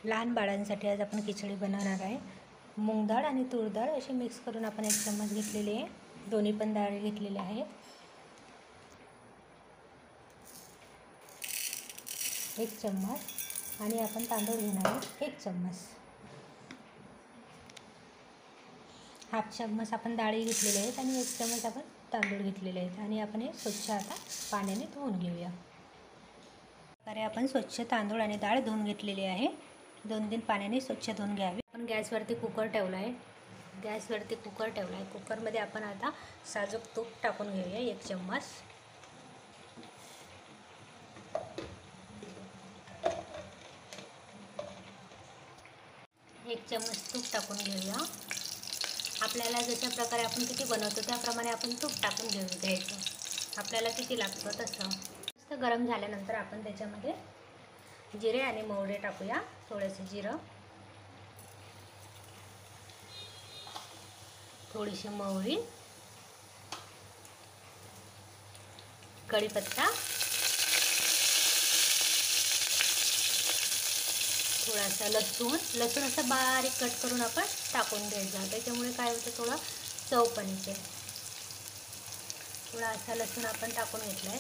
लहान बाळांसाठी आज आपण खिचडी बनवणार आहे। मूग डाळ आणि तूर डाळ अशी मिक्स करून आपण 1 चम्मच घेतलेली आहे। दोन्ही पण डाळ घेतलेल्या आहेत। 1 चम्मच आणि आपण तांदूळ घेणार आहोत 1 चम्मच। हाफ चम्मच आपण डाळी घेतलेल्या आहेत आणि 1 चम्मच आपण तांदूळ घेतलेले आहेत आणि आपण हे स्वच्छ आता पाण्याने धुवून घेऊया। अरे आपण स्वच्छ तांदूळ आणि डाळ धुवून घेतलेली आहे। 2-3 पाण्याने स्वच्छ धुवून घ्यावे। आपण गॅसवरती कुकर ठेवला आहे। कुकरमध्ये आपण आता साजूक तूप टाकून घेऊया 1 चम्मच। एक चम्मच तूप टाकून घेऊया। आपल्याला जशा प्रकारे आपण किती बनवतो त्याप्रमाणे आपण तूप टाकून घ्यायचं। आपल्याला किती लागतं तसं। मस्त गरम झाल्यानंतर आपण त्याच्यामध्ये जिरे आणि मोहरी टाकूया। थोडंसं जिरं, थोडीशी मोहरी, कढीपत्ता, थोडासा लसूण असं बारीक कट करून आपण टाकून घ्यायचा। त्याच्यामुळे काय होतं थोडं चव पण येते। थोडा असा लसूण आपण टाकून घेतलाय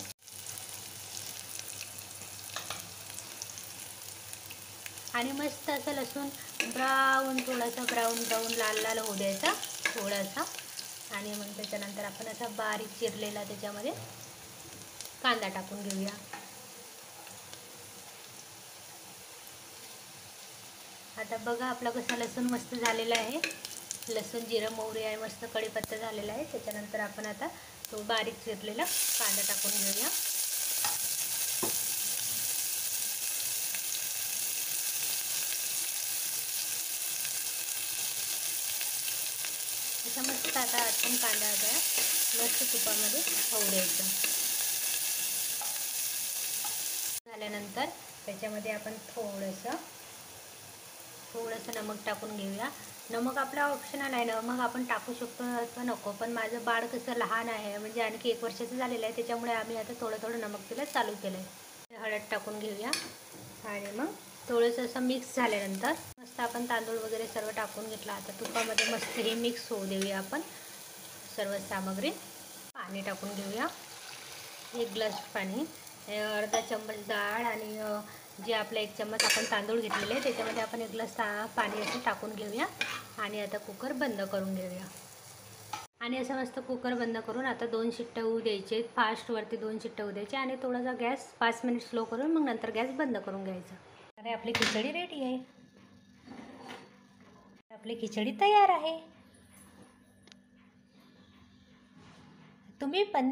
आणि मस्त असं लसूण थोडासा ब्राऊन लाल होऊ द्यायचा थोडासा। आणि मग त्याच्यानंतर आपण असा बारीक चिरलेला त्याच्यामध्ये कांदा टाकून घेऊया। आता बघा आपला कसा लसूण मस्त झालेला आहे। लसूण, जिरं, मोहरी आणि मस्त कढीपत्ता झालेला आहे। त्याच्यानंतर आपण आता तो बारीक चिरलेला कांदा टाकून घेऊया। असा मस्त आता आपण कांदा मस्त तुपामध्ये होऊ द्यायचा। झाल्यानंतर त्याच्यामध्ये आपण थोडंसं नमक टाकून घेऊया। नमक आपला ऑप्शनल आहे, नमक आपण टाकू शकतो अथवा नको, पण माझं बाळ कसं लहान आहे, म्हणजे आणखी 1 वर्षाचं झालेलं आहे, त्याच्यामुळे आम्ही आता थोडं नमक तिला चालू केलं आहे। हळद टाकून घेऊया आणि मग थोडंसं असं मिक्स झाल्यानंतर मस्त आपण तांदूळ वगैरे सर्व टाकून घेतला। आता तुपामध्ये मस्त हे मिक्स होऊ देऊया आपण सर्व सामग्री। पाणी टाकून घेऊया 1 ग्लास पाणी, अर्धा चम्मच डाळ आणि जे आपलं 1 चम्मच आपण तांदूळ घेतलेले आहे त्याच्यामध्ये आपण 1 ग्लास पाणी असं टाकून घेऊया आणि आता कुकर बंद करून घेऊया। आणि असं मस्त कुकर बंद करून आता 2 शिट्ट्या होऊ द्यायचे। फास्टवरती 2 शिट्ट्या होऊ द्यायचे आणि थोडासा गॅस 5 मिनिट स्लो करून मग नंतर गॅस बंद करून घ्यायचा। अरे आपली खिचडी रेडी आहे। आपली खिचडी तयार आहे। तुम्ही पण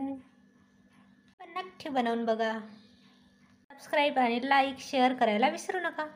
नक्की बनवून बघा। सबस्क्राईब आणि लाईक शेअर करायला विसरू नका।